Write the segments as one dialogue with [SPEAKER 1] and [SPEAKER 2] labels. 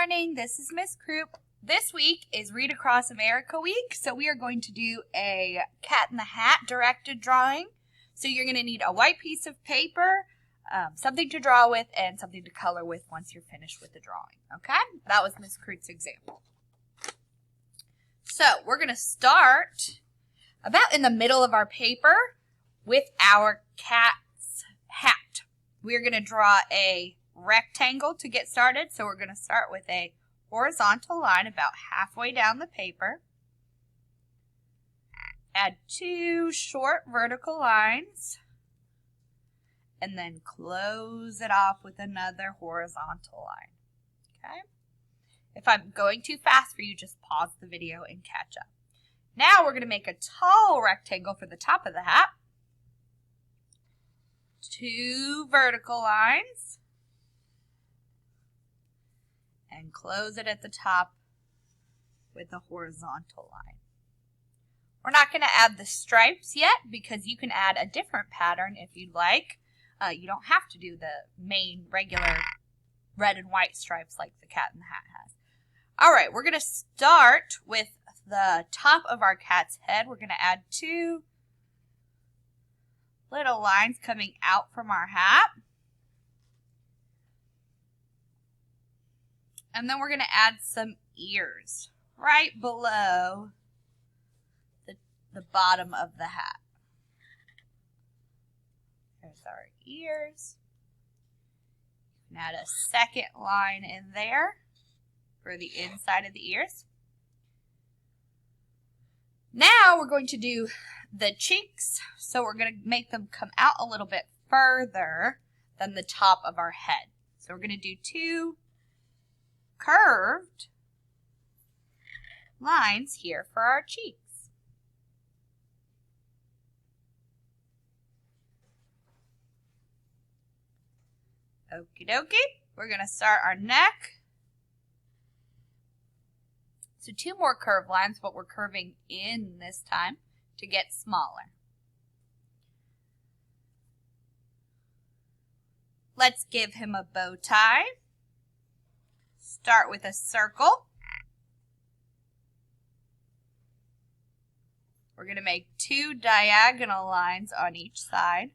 [SPEAKER 1] morning. This is Miss Croup. This week is Read Across America week, so we are going to do a Cat in the Hat directed drawing. So you're going to need a white piece of paper, something to draw with, and something to color with once you're finished with the drawing. Okay? That was Miss Croup's example. So we're going to start about in the middle of our paper with our cat's hat. We're going to draw a rectangle to get started. So we're going to start with a horizontal line about halfway down the paper. Add 2 short vertical lines. And then close it off with another horizontal line. Okay? If I'm going too fast for you, just pause the video and catch up. Now we're going to make a tall rectangle for the top of the hat. 2 vertical lines. And close it at the top with a horizontal line. We're not going to add the stripes yet because you can add a different pattern if you'd like. You don't have to do the main regular red and white stripes like the Cat in the Hat has. All right, we're going to start with the top of our cat's head. We're going to add 2 little lines coming out from our hat. And then we're going to add some ears right below the bottom of the hat. There's our ears. You can add a second line in there for the inside of the ears. Now we're going to do the cheeks. So we're going to make them come out a little bit further than the top of our head. So we're going to do 2 curved lines here for our cheeks. Okie dokie. We're going to start our neck. So 2 more curved lines, but we're curving in this time to get smaller. Let's give him a bow tie. Start with a circle. We're going to make 2 diagonal lines on each side.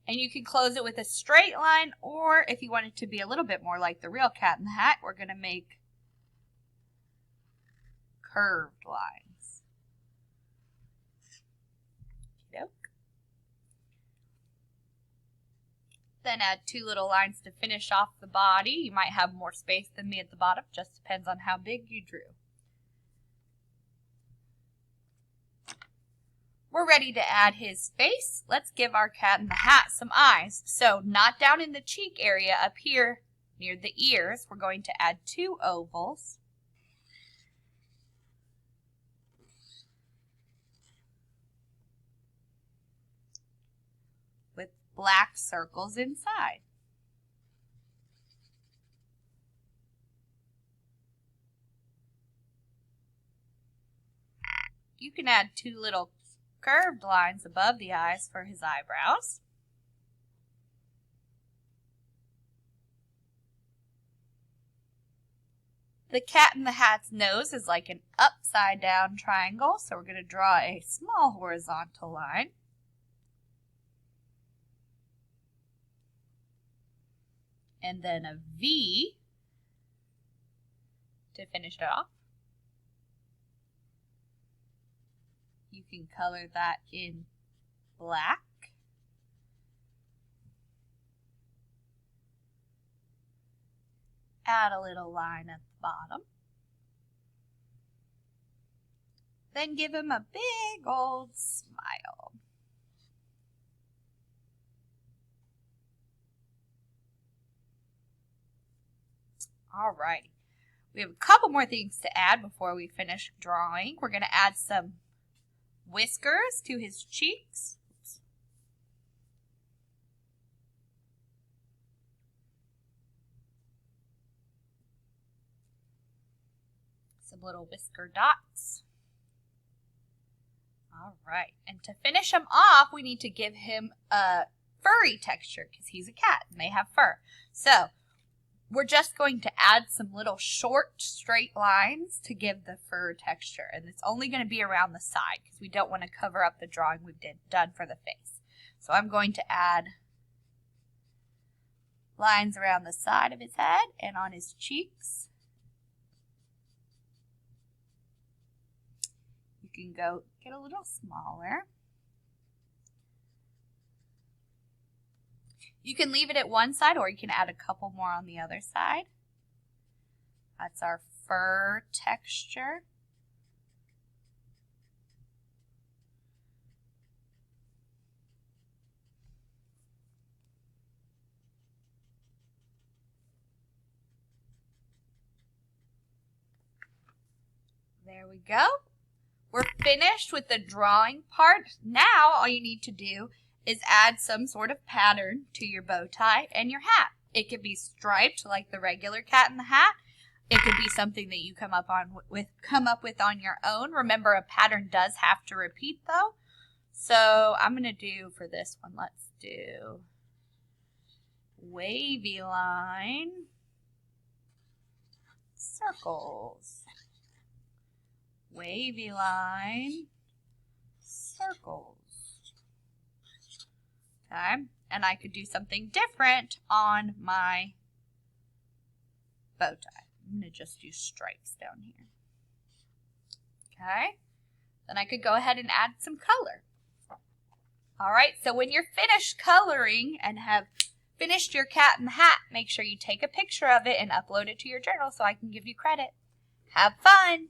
[SPEAKER 1] And you can close it with a straight line, or if you want it to be a little bit more like the real Cat in the Hat, we're going to make curved lines. Okey-doke. Then add 2 little lines to finish off the body. You might have more space than me at the bottom. Just depends on how big you drew. We're ready to add his face. Let's give our Cat in the Hat some eyes. So not down in the cheek area, up here near the ears, we're going to add 2 ovals. With black circles inside. You can add 2 little curved lines above the eyes for his eyebrows. The Cat in the Hat's nose is like an upside down triangle, so we're going to draw a small horizontal line. And then a V to finish it off. You can color that in black. Add a little line at the bottom. Then give him a big old smile. Alrighty. We have a couple more things to add before we finish drawing. We're going to add some whiskers to his cheeks. Some little whisker dots. All right, and to finish him off, we need to give him a furry texture because he's a cat and they have fur. So we're just going to add some little short straight lines to give the fur texture, and it's only going to be around the side because we don't want to cover up the drawing we've done for the face. So I'm going to add lines around the side of his head and on his cheeks. You can go get a little smaller. You can leave it at one side or you can add a couple more on the other side. That's our fur texture. There we go. We're finished with the drawing part. Now all you need to do is add some sort of pattern to your bow tie and your hat. It could be striped like the regular cat in the hat. It could be something that you come up with on your own. Remember, a pattern does have to repeat though. So I'm going to do for this one, let's do wavy line, circles. Wavy line, circles. Okay, and I could do something different on my bow tie. I'm going to just do stripes down here. Okay, then I could go ahead and add some color. All right, so when you're finished coloring and have finished your cat in the hat, make sure you take a picture of it and upload it to your journal so I can give you credit. Have fun!